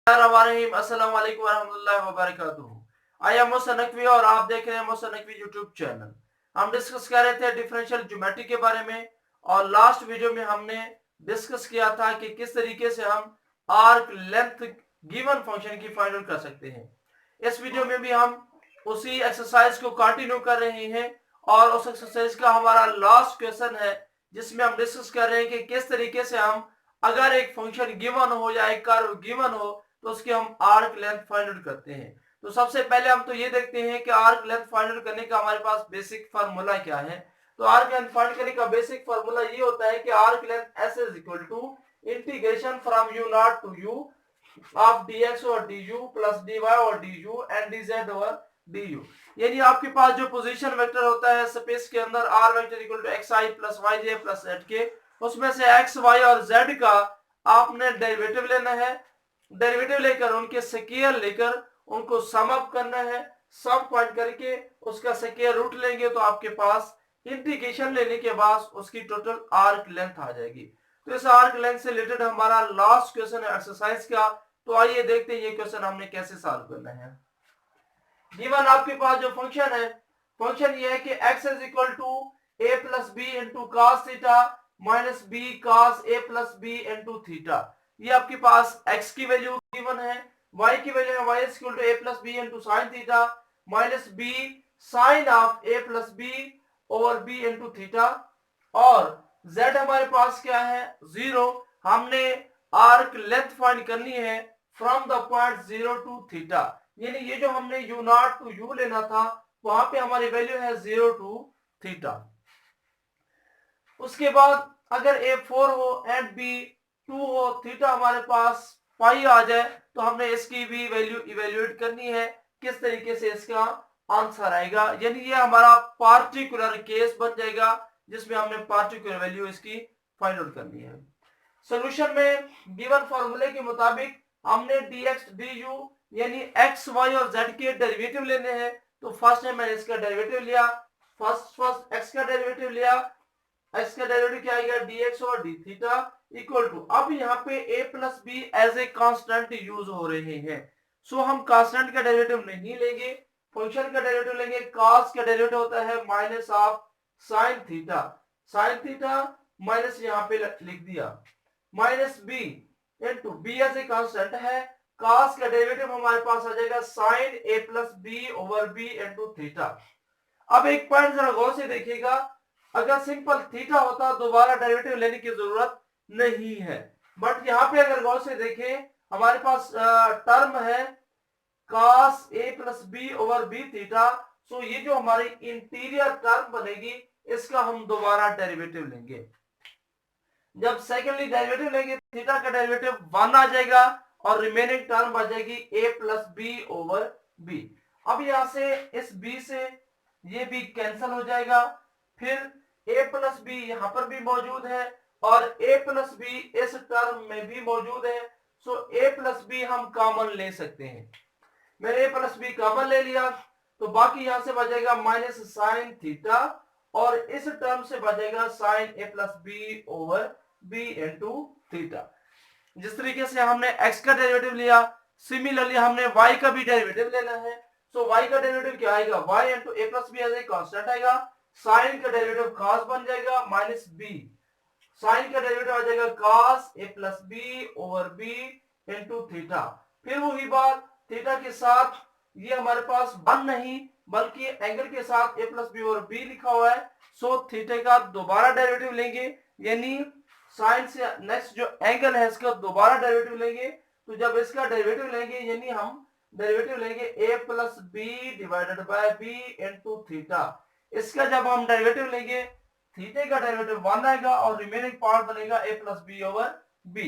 अस्सलाम वालेकुम रहमतुल्लाहि व बरकातुहू। आई एम मोहसिन नकवी और आप देख रहे हैं मोहसिन नकवी यूट्यूब चैनल। हम डिस्कस कर रहे थे डिफरेंशियल ज्योमेट्री के बारे में और लास्ट वीडियो में हमने डिस्कस किया था कि किस तरीके से हम आर्क लेंथ गिवन फंक्शन की फाइंड आउट कर सकते हैं। इस वीडियो में भी हम उसी एक्सरसाइज को कंटिन्यू कर रहे हैं और उस एक्सरसाइज का हमारा लास्ट क्वेश्चन है जिसमें हम डिस्कस कर रहे हैं कि किस तरीके से हम अगर एक फंक्शन गिवन हो या एक कर्व गिवन हो तो उसकी हम आर्क लेंथ फाइंड आउट करते हैं। तो सबसे पहले हम तो ये देखते हैं कि आर्क लेंथ फाइंड आउट करने का हमारे पास बेसिक फार्मूला क्या है। तो आर्क लेंथ फाइंड करने का बेसिक फार्मूला ये होता है कि arc length S is equal to integration from U not to U of dx और du प्लस dy और du एंड dz और du। यानी आपके पास जो पोजीशन वेक्टर होता है स्पेस के अंदर r vector equal to xi plus yj plus zk, उसमें से x y और z का आपने डेरिवेटिव लेना है। डेरिवेटिव लेकर उनके स्क्वायर लेकर उनको सम अप करना है। सम फाइंड करके उसका स्क्वायर रूट लेंगे तो आपके पास इंटीग्रेशन लेने के बाद उसकी टोटल आर्क लेंथ आ जाएगी। तो इस आर्क लेंथ से रिलेटेड हमारा लास्ट क्वेश्चन है एक्सरसाइज का। तो आइए देखते हैं ये क्वेश्चन हमने कैसे सॉल्व करना है। गिवन आपके पास जो फंक्शन है, फंक्शन ये है कि x is equal to a plus b into cos theta minus b cos a plus b into theta. ये आपके पास x की वैल्यू गिवन है, y की वैल्यू है y is equal to a plus b into sine theta minus b sine of a plus B over b into theta, और z हमारे पास क्या है 0। हमने आर्क लेंथ फाइंड करनी है from the point 0 to theta, यानी ये जो हमने u नॉट टू u लेना था वहां पे हमारी वैल्यू है 0 टू थीटा। उसके बाद अगर a 4 हो एंड b 2 हो, थीटा हमारे पास पाई आ जाए तो हमने इसकी भी वैल्यू इवेल्युएट करनी है किस तरीके से इसका आंसर आएगा। यानी ये हमारा पार्टिकुलर केस बन जाएगा जिसमें हमने पार्टिकुलर वैल्यू इसकी फाइंड आउट करनी है। सॉल्यूशन में गिवन फार्मूले के मुताबिक हमने dx du यानी x y और z के डेरिवेटिव लेने हैं। तो फर्स्ट है मैंने इसका डेरिवेटिव लिया, फर्स्ट x का डेरिवेटिव लिया, x का डेरिवेटिव क्या आएगा dx और d थीटा इक्वल टू, अब यहाँ पे a plus b as a constant use हो रहे हैं। सो हम कांस्टेंट का डेरिवेटिव नहीं लेंगे, फंक्शन का डेरिवेटिव लेंगे। cos का डेरिवेटिव होता है minus of sine theta minus यहाँ पे लिख दिया minus b into b as a constant है, cos का डेरिवेटिव हमारे पास आ जाएगा sine a plus B over B into theta. अब एक पॉइंट जरा गौर से देखिएगा, अगर सिंपल थीटा होता दोबारा डेरिवेटिव लेने की जरूरत नहीं है, बट यहाँ पे अगर गौर से देखें हमारे पास टर्म है cos a plus B over B theta. So ये जो हमारी इंटीरियर टर्म बनेगी इसका हम दोबारा डेरिवेटिव लेंगे। जब सेकेंडली डेरिवेटिव लेंगे थीटा का डेरिवेटिव 1 आ जाएगा और रिमेनिंग टर्म आ जाएगी a plus B over b. अब यहां से इस b से ये b कैंसिल हो जाएगा, फिर a प्लस बी यहां पर भी मौजूद है और a प्लस बी इस टर्म में भी मौजूद है। सो a प्लस बी हम कॉमन ले सकते हैं। मैंने a प्लस बी कॉमन ले लिया तो बाकी यहां से बचेगा माइनस साइन थीटा और इस टर्म से बचेगा sine a plus B over b into theta. जिस तरीके से हमने x का डेरिवेटिव लिया, सिमिलरली हमने y का भी डेरिवेटिव लेना है। सो y का डेरिवेटिव क्या आएगा y into a plus b as a constant आएगा, साइन का डेरिवेटिव cos बन जाएगा माइनस b, साइन का डेरिवेटिव आ जाएगा cos a plus B over b into theta. फिर वही बात थीटा के साथ ये हमारे पास 1 नहीं बल्कि एंगल के साथ a plus B over b लिखा हुआ है। सो थीटा का दोबारा डेरिवेटिव लेंगे, यानी साइन से नेक्स्ट जो एंगल है इसका दोबारा डेरिवेटिव लेंगे। तो जब इसका डेरिवेटिव लेंगे यानी हम डेरिवेटिव लेंगे a plus b divided by b into theta. इसका जब हम डेरिवेटिव लेंगे थीटे का डेरिवेटिव 1 आएगा और रिमेनिंग पार्ट बनेगा a plus B over b।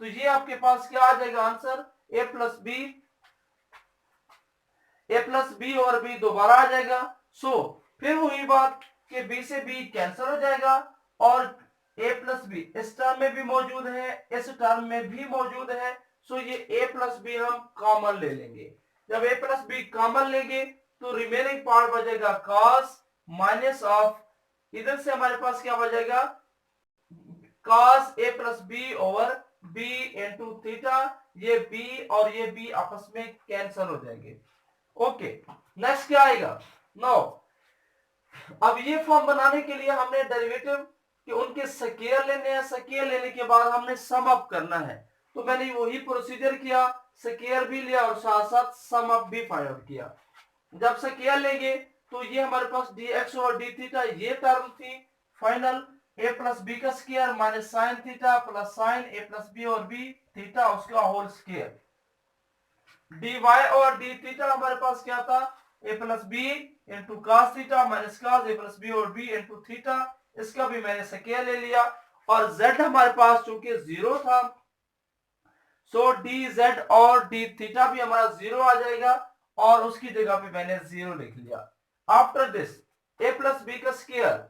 तो ये आपके पास क्या आ जाएगा answer a plus B over b दोबारा आ जाएगा। सो फिर वही बात कि b से b कैंसिल हो जाएगा और a प्लस बी इस टर्म में भी मौजूद है, इस टर्म में भी मौजूद है। सो ये a प्लस बी हम कॉमन ले लेंगे। जब a प्लस बी कॉमन लेंगे तो रिमेनिंग पार्ट बचेगा cos माइनस ऑफ, इधर से हमारे पास क्या बचेगा cos a plus B over b into theta ये b और ये b आपस में कैंसिल हो जाएंगे। ओके, नेक्स्ट क्या आएगा? नो, अब ये फॉर्म बनाने के लिए हमने डेरिवेटिव कि उनके स्क्वायर लेने हैं, स्क्वायर लेने के बाद हमने सम अप करना है। तो मैंने वही प्रोसीजर किया, स्क्वायर भी लिया और साथ साथ सम अप भी फाइंड आउट किया। जब स्क्वायर लेंगे तो ये हमारे पास dx और d थीटा ये टर्म थी फाइनल, a प्लस बी का square minus sine theta plus sine a plus b और b थीटा उसका होल स्क्वायर। dy और d थीटा हमारे पास क्या था? a plus b into cos theta minus cos a plus b और b into theta, इसका भी मैंने स्क्वायर ले लिया। और z हमारे पास चूंकि जीरो था, सो dz और d थीटा भी हमारा जीरो आ जाएगा और उसकी जगह पे मैंने जीरो लिख लिया। After this a plus B का square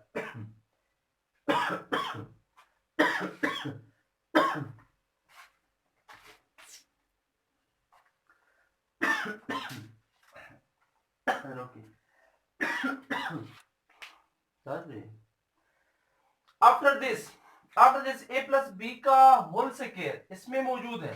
after this a plus B का होल स्क्वायर इसमें मौजूद है,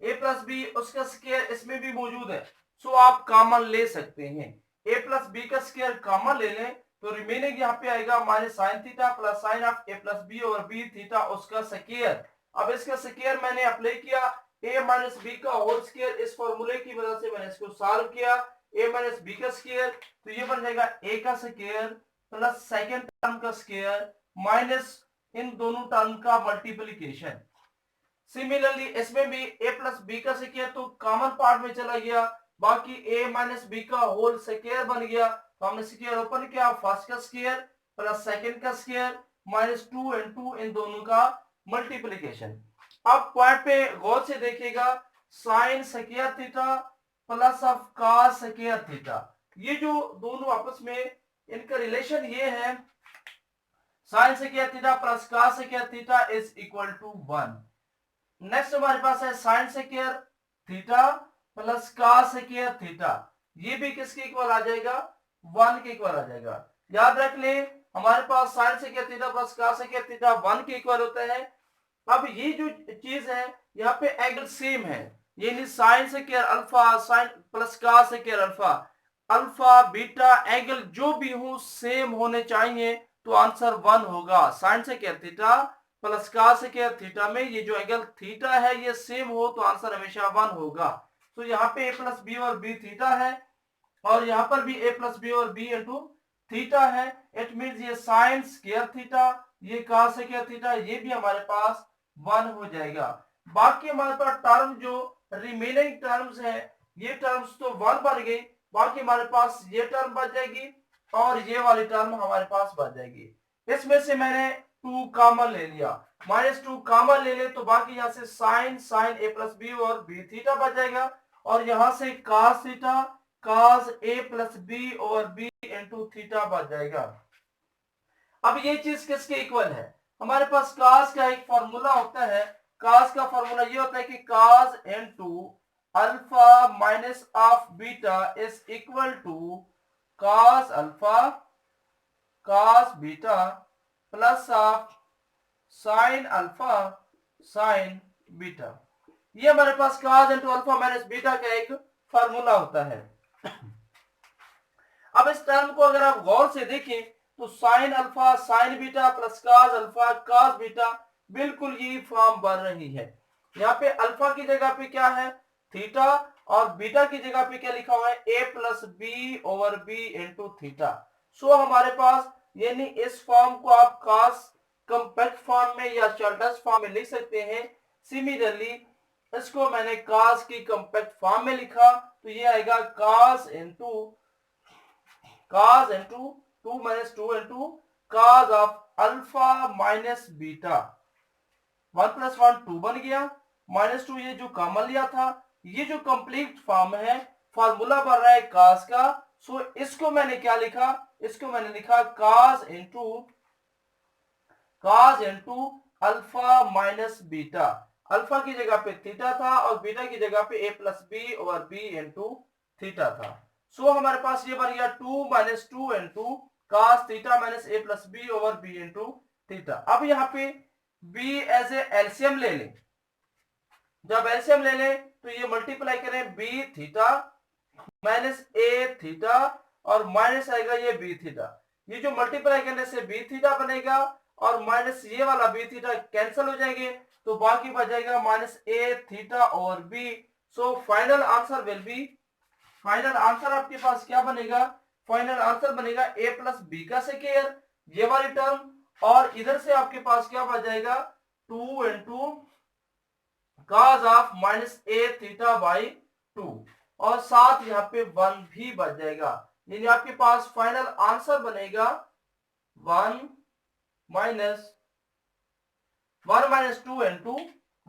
a प्लस बी उसका स्क्वायर इसमें भी मौजूद है। सो आप कॉमन ले सकते हैं, a प्लस बी का स्क्वायर कॉमन ले लें तो रिमेनिंग यहाँ पे आएगा minus sine theta plus sine of a plus b और b थीटा उसका स्क्वायर। अब इसका स्क्वायर मैंने अप्लाई किया, a माइनस बी का होल स्क्वायर, इस फॉर्मूले की मदद से मैंने इसको सॉल्व किया, a माइनस बी का स्क्वायर तो ये बन जाएगा a का स्क्वायर प्लस सेकंड टर्म का स्क्वायर माइनस इन दोनों टर्म का मल्टीप्लिकेशन। सिमिलरली इसमें भी a प्लस बी का स्क्वायर तो कॉमन पार्ट में चला गया, बाकी a माइनस बी का होल स्क्वायर बन गया। तो हमने स्क्वायर ओपन किया, फर्स्ट का स्क्वायर प्लस सेकंड का स्क्वायर माइनस 2 इंटू इन दोनों का मल्टीप्लिकेशन। अब पॉइंट पे गौर से देखिएगा, sine square theta plus of cos square theta, ये जो दोनों आपस में इनका रिलेशन ये है, sine square theta plus cos square theta is equal to 1। Next हमारे पास है sine square theta plus cos square theta, ये भी किसके इक्वल आ जाएगा? 1 के इक्वल आ जाएगा। याद रख ले, हमारे पास sine square theta plus cos square theta 1 के इक्वल होता है। अब ये जो चीज है यहाँ पे एंगल सेम है, यानी sign square alpha sign plus cos square alpha, alpha beta angle जो भी हो सेम होने चाहिए तो आंसर 1 होगा। Sign square theta plus cos square theta में ये जो एंगल थीटा है ये सेम हो तो आंसर हमेशा 1 होगा। तो यहाँ पे a प्लस बी और b थीटा है और यहाँ पर भी a प्लस बी और b इंटू थीटा है। इट मीन्स ये साइन स्क्वायर थीटा ये कॉस स्क्वायर थीटा ये भी हमारे पास 1 हो जाएगा। बाकी हमारे पास टर्म जो रिमेनिंग टर्म्स है ये टर्म्स तो 1 बन गई, बाकी हमारे पास ये टर्म बच जाएगी और ये वाली टर्म हमारे पास बच जाएगी। इसमें से मैंने 2 कॉमन ले लिया, -2 कॉमन ले ले तो बाकी यहाँ से sine sine a plus b और b थीटा बच जाएगा और यहाँ से cos theta cos a plus b और b इंटू थीटा बच जाएगा। अब ये चीज किसके इक्वल है? हमारे पास cos का एक फॉर्मूला होता है, cos का फॉर्मूला ये होता है कि cos into alpha minus of beta is equal to cos alpha cos beta plus of sine alpha sine beta. ये हमारे पास cos into alpha minus beta का एक फार्मूला होता है। अब इस टर्म को अगर आप गौर से देखें तो sign alpha sine beta plus cos alpha cos beta बिल्कुल ये फॉर्म बन रही है। यहाँ पे अल्फा की जगह पे क्या है? थीटा, और बीटा की जगह पे क्या लिखा हुआ है? a plus B over B into theta. So हमारे पास यानी इस फॉर्म को आप cos कंपैक्ट फॉर्म में या शॉर्टेस्ट फॉर्म में लिख सकते हैं। सिमिलरली इसको मैंने cos की कंपैक्ट फॉर्म में लिखा तो ये आएगा cos into 2 minus 2 into cos of alpha minus beta, 1 plus 1 2 बन गया, -2 ये जो कॉमन लिया था, ये जो कंप्लीट फॉर्म है फार्मूला बन रहा है cos का। सो इसको मैंने क्या लिखा? इसको मैंने लिखा cos into alpha minus beta, alpha की जगह पे थीटा था और बीटा की जगह पे a plus B over B into theta था। सो हमारे पास ये बन गया 2 minus 2 into cos theta minus a plus B over B into theta. अब यहाँ पे b एज ए एलसीएम ले लें जब एलसीएम ले लें तो ये मल्टीप्लाई करें B theta minus a theta और माइनस आएगा ये बी थीटा। ये जो मल्टीप्लाई करने से बी थीटा बनेगा और माइनस ये वाला बी थीटा कैंसिल हो जाएंगे, तो बाकी बचेगा माइनस ए थीटा और b. So final answer will be, final answer आपके पास क्या बनेगा, फाइनल आंसर बनेगा ए प्लस बी का सेकेयर, ये वाली टर्म, और इधर से आपके पास क्या बच जाएगा 2 into cos of minus a theta by 2, और साथ यहाँ पे 1 भी बच जाएगा। यानी आपके पास फाइनल आंसर बनेगा 1 minus 2 into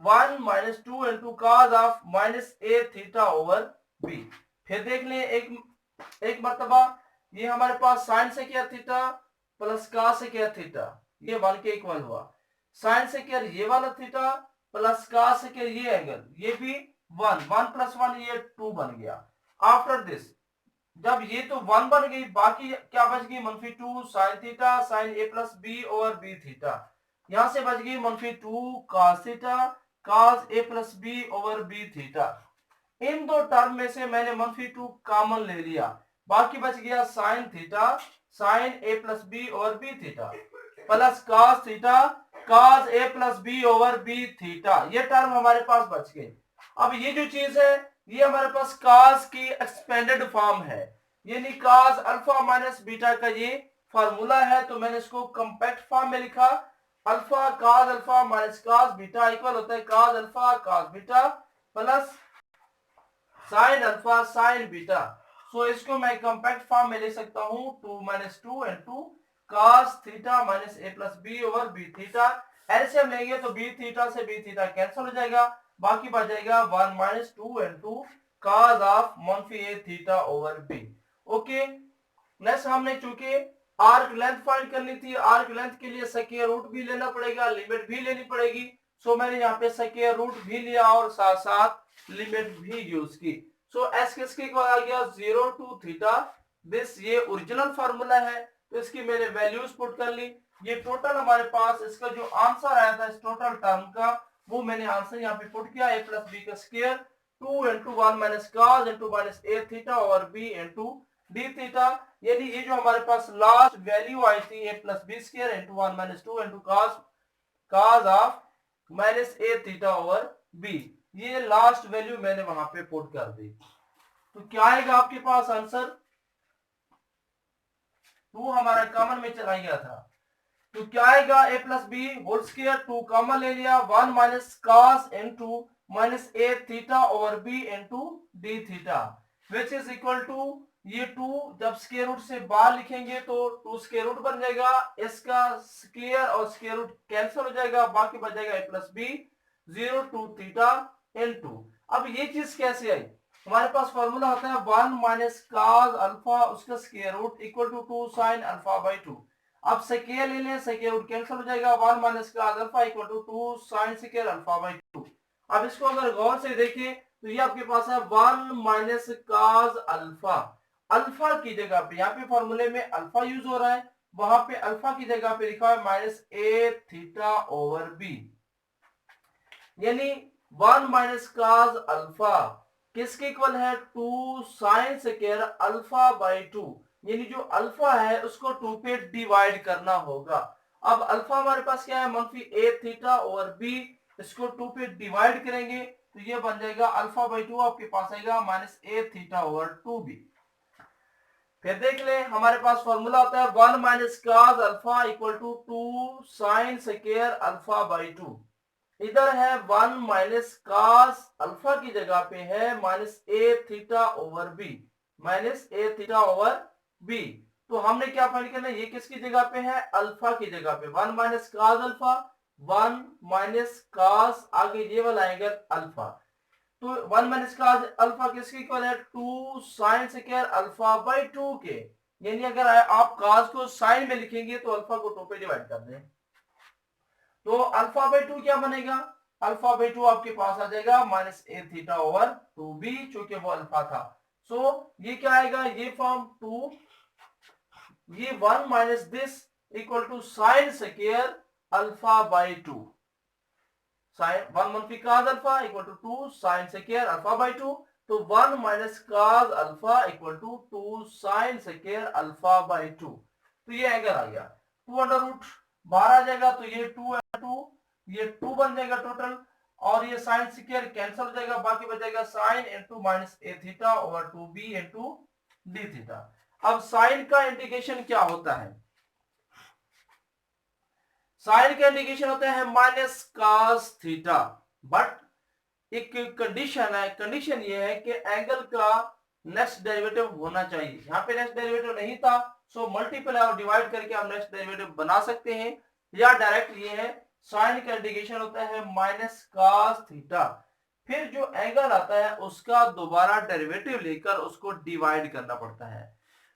1 minus 2 into cos of minus a theta over b. फिर देख लें एक मर्तबा, ये हमारे पास साइन से क्या थीटा प्लस कॉस से क्या थीटा, ये 1 के इक्वल हुआ। साइन से क्या ये वाला थीटा प्लस कॉस से क्या ये एंगल, ये भी 1, 1 प्लस 1 ये 2 बन गया। आफ्टर दिस जब ये तो 1 बन गई, बाकी क्या बच गई -2 sine theta sine A plus B over B theta. यहां से बच गई -2 cos theta cos A plus B over B theta. इन दो टर्म में से मैंने -2 कॉमन ले लिया, बाकी बच गया sine theta sine A plus B over B theta plus cos theta cos A plus B over B theta. ये टर्म हमारे पास बच गई। अब ये जो चीज है ये हमारे पास cos की एक्सपेंडेड फॉर्म है, यानी cos अल्फा माइनस बीटा का ये फार्मूला है, तो मैंने इसको कॉम्पैक्ट फॉर्म में लिखा। Alpha cos alpha minus cos beta equal होता है cos alpha cos beta plus sine alpha sine beta. So इसको मैं कॉम्पैक्ट फॉर्म में ले सकता हूं 2 minus 2 into cos theta minus A plus B over B theta. LCM लेंगे तो बी थीटा से बी थीटा कैंसिल हो जाएगा, बाकी बच जाएगा 1 माइनस 2 इंटू cos ऑफ मनफी A theta over B. Okay, next हमने चूंकि आर्क लेंथ फाइंड करनी थी, आर्क लेंथ के लिए स्क्वायर रूट भी लेना पड़ेगा, लिमिट भी लेनी पड़ेगी। सो मैंने यहाँ पे स्क्वायर रूट भी लिया और साथ साथ लिमिट भी यूज की। सो एस किसके इक्वल आ गया 0 टू थीटा, दिस ये ओरिजिनल फार्मूला है, तो इसकी मैंने वैल्यूज पुट कर ली। ये टोटल हमारे पास इसका जो आंसर आया था इस टोटल टर्म का, वो मैंने आंसर यहाँ पे पुट किया, ए प्लस बी का square 2 into 1 minus cos into minus a theta और बी इंटू डी थीटा। यानी ये जो हमारे पास लास्ट वैल्यू आई थी a plus b square into 1 minus 2 into cos of minus a theta over b, ये लास्ट वैल्यू मैंने वहां पे पुट कर दी। तो क्या आएगा आपके पास आंसर, 2 हमारा कॉमन में चला गया था, तो क्या आएगा a plus b whole square 2 common ले लिया 1 minus cos into minus a theta over B into d theta which is equal to ये 2 जब स्क्वायर रूट से बाहर लिखेंगे तो 2 स्क्वायर रूट बन जाएगा, इसका स्क्वायर और स्क्वायर रूट कैंसिल हो जाएगा, बाकी बच जाएगा a plus b 0 to theta into. अब ये चीज कैसे आई, हमारे पास फॉर्मूला होता है 1 माइनस कॉस अल्फा उसका square root equal to 2 sine alpha by 2। अब स्क्वायर ले लें, स्क्वायर रूट कैंसिल हो जाएगा, 1 minus cos alpha equal to 2 sine square alpha by 2। अब इसको अगर गौर से देखें तो ये आपके पास है 1 माइनस कॉस अल्फा, अल्फा की जगह पे यहाँ पे फॉर्मूले में अल्फा यूज हो रहा है, वहां पे अल्फा की जगह पे लिखा है minus a theta over B, यानी 1 माइनस कॉस अल्फा किसके इक्वल है 2 साइन स्क्वायर अल्फा बाई 2, यानी जो अल्फा है उसको 2 पे डिवाइड करना होगा। अब अल्फा हमारे पास क्या है मनफी ए थीटा ओवर बी, इसको 2 पे डिवाइड करेंगे तो ये बन जाएगा अल्फा बाई 2 आपके पास आएगा minus a theta over 2b। फिर देख ले हमारे पास फॉर्मूला होता है 1 minus cos alpha equal to 2 sine square alpha by 2। इधर है 1 माइनस कॉस अल्फा की जगह पे है minus a theta over B, minus a theta over B. तो हमने क्या फाइंड करना है, ये किसकी जगह पे है अल्फा की जगह पे, 1 minus cos alpha 1 minus cos आगे ये वाला एंगल अल्फा, तो 1 माइनस कॉस अल्फा किसके इक्वल है 2 साइन स्क्वायर अल्फा बाई 2 के, यानी अगर आप कॉस को साइन में लिखेंगे तो अल्फा को 2 पे डिवाइड कर दें, तो अल्फा बाई 2 क्या बनेगा, अल्फा बाई 2 आपके पास आ जाएगा minus a theta over 2b, चूंकि वो अल्फा था। सो ये क्या आएगा, ये फॉर्म 2, ये 1 minus this equal to sine square alpha by 2, sine 1 मनफी cos alpha equal to 2 sine square alpha by 2, तो 1 minus cos alpha equal to 2 sine square alpha by 2, तो ये एंगल आ गया 2 अंडर रूट बाहर आ जाएगा, तो ये 2 2 ये 2 बन जाएगा टोटल, और ये साइन स्क्वायर कैंसिल हो जाएगा, बाकी बचेगा sine into minus a theta over 2b into d theta. अब साइन का इंटीग्रेशन क्या होता है? साइन का इंटीग्रेशन होता है माइनस cos थीटा, बट एक कंडीशन है, कंडीशन ये है कि एंगल का नेक्स्ट डेरिवेटिव होना चाहिए। यहाँ पे नेक्स्ट डेरिवेटिव नहीं था, सो मल्टीप्लाई और डिवाइड करके हम नेक्स्ट डेरिवेटिव बना सकते हैं, या डायरेक्ट ये है साइन का इंटीग्रेशन होता है माइनस cos थीटा, फिर जो एंगल आता है उसका दोबारा डेरिवेटिव लेकर उसको डिवाइड करना पड़ता है।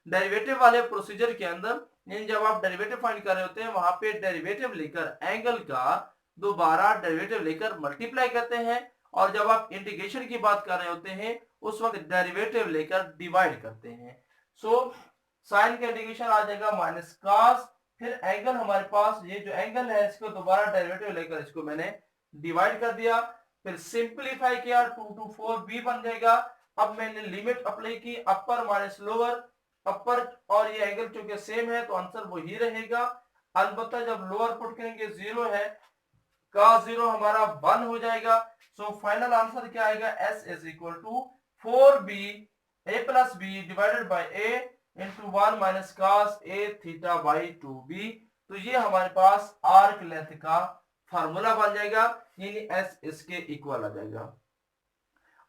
डेरिवेटिव वाले प्रोसीजर के अंदर जब आप डेरिवेटिव फाइंड कर रहे होते हैं, वहां पे डेरिवेटिव लेकर एंगल का दोबारा डेरिवेटिव लेकर मल्टीप्लाई करते हैं, और जब आप इंटीग्रेशन की बात कर रहे होते हैं उस वक्त डेरिवेटिव लेकर डिवाइड करते हैं। सो साइन का इंटीग्रेशन आ जाएगा माइनस cos, फिर एंगल हमारे पास ये जो एंगल है इसको दोबारा डेरिवेटिव लेकर इसको मैंने डिवाइड कर दिया, फिर सिंप्लीफाई किया 2 to 4b बन जाएगा। अब मैंने लिमिट अप्लाई की अपर माइनस लोअर, अपर और ये एंगल चूंकि सेम है तो आंसर वही रहेगा, अलबत्ता जब लोअर पुट करेंगे 0 है, cos 0 हमारा 1 हो जाएगा। सो फाइनल आंसर क्या आएगा? s is equal to 4b a plus b divided by a into 1 minus cos a theta by 2b, तो ये हमारे पास आर्क लेंथ का फार्मूला बन जाएगा, यानी s इसके इक्वल आ जाएगा।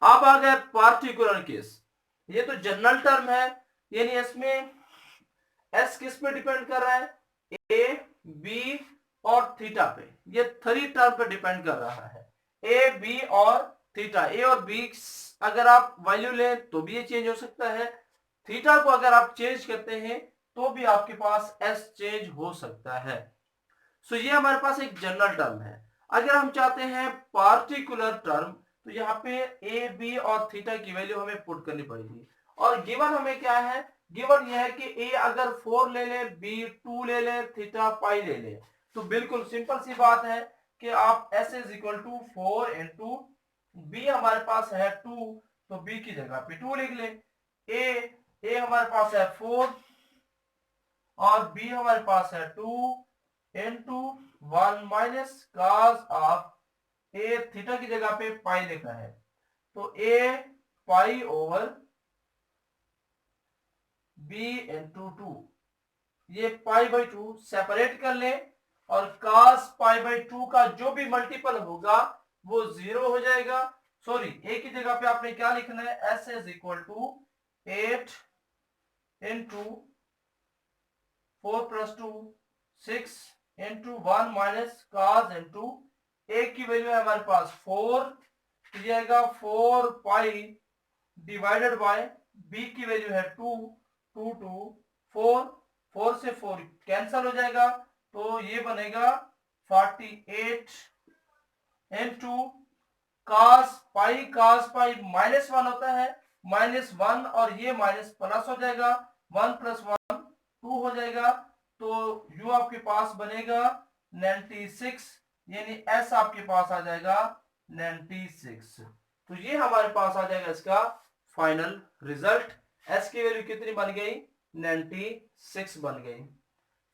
अब आ गया पार्टिकुलर केस, ये तो जनरल टर्म है, यानी इसमें s किस पे डिपेंड कर रहा है? a b और थीटा पे, ये 3 टर्म पे डिपेंड कर रहा है, a b और थीटा। a और b अगर आप वैल्यू लें तो भी ये चेंज हो सकता है, थीटा को अगर आप चेंज करते हैं तो भी आपके पास s चेंज हो सकता है। सो ये हमारे पास एक जनरल टर्म है। अगर हम चाहते हैं पार्टिकुलर टर्म, तो यहाँ पे a b और थीटा की वैल्यू हमें पुट करनी पड़ेगी, और गिवन हमें क्या है? गिवन ये है कि a अगर 4 ले ले, b 2 ले ले, थीटा पाई ले ले, तो बिल्कुल सिंपल सी बात है कि आप s is equal to 4 into b हमारे पास है 2, तो b की जगह पे 2 लिख ले। a हमारे पास है 4 और b हमारे पास है 2 into 1 minus cos of a, theta की जगह पे पाई लिखा है, तो a pi over b into 2, ये पाई बाई 2 सेपरेट कर ले, और cos पाई बाई 2 का जो भी मल्टीपल होगा वो 0 हो जाएगा। सॉरी, a की जगह पे आपने क्या लिखना है? s is equal to 8 into 4 plus 2 6 into 1 minus cos into a की वैल्यू है हमारे पास 4, तो ये आएगा 4 पाई डिवाइडेड बाय b की वैल्यू है 2 2 2 4, 4 से 4 कैंसल हो जाएगा, तो ये बनेगा 48 इंटू cos पाई माइनस 1 होता है, माइनस 1 और ये माइनस प्लस हो जाएगा, 1 प्लस 1 2 हो जाएगा, तो u आपके पास बनेगा 96, यानी s आपके पास आ जाएगा 96। तो ये हमारे पास आ जाएगा इसका फाइनल रिजल्ट। s की वैल्यू कितनी बन गई? 96 बन गई।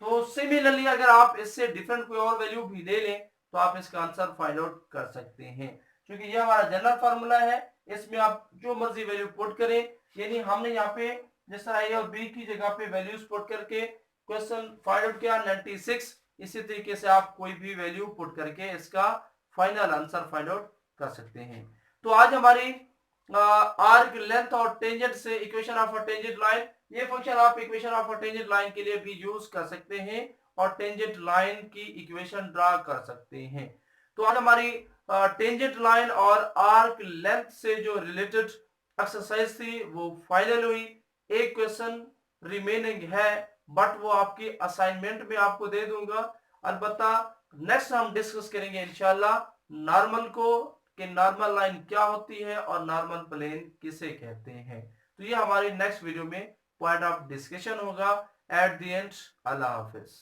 तो सिमिलरली अगर आप इससे डिफरेंट कोई और वैल्यू भी ले लें तो आप इसका आंसर फाइंड आउट कर सकते हैं, क्योंकि ये हमारा जनरल फार्मूला है, इसमें आप जो मर्जी वैल्यू पुट करें, यानी हमने यहाँ पे जिस तरह ए और बी की जगह पे वैल्यूज पुट करके क्वेश्चन फाइंड आउट किया 96, इसी तरीके से आप कोई भी वैल्यू पुट करके इसका फाइनल आंसर फाइंड आउट कर सकते हैं। तो आज हमारी आर्क लेंथ और टेंजेंट से equation of a tangent line, ये फंक्शन आप equation of a tangent line के लिए भी यूज कर सकते हैं और टेंजेंट लाइन की इक्वेशन ड्रा कर सकते हैं। तो आज हमारी टेंजेंट लाइन और आर्क लेंथ से जो रिलेटेड एक्सरसाइज थी वो फाइनल हुई। एक क्वेश्चन रिमेनिंग है, बट वो आपकी असाइनमेंट में आपको दे दूंगा। अलबत्ता नेक्स्ट हम डिस्कस करेंगे इंशाल्लाह नॉर्मल को, कि नॉर्मल लाइन क्या होती है और नॉर्मल प्लेन किसे कहते हैं। तो ये हमारी नेक्स्ट वीडियो में पॉइंट ऑफ डिस्कशन होगा। At the end, Allah Hafiz.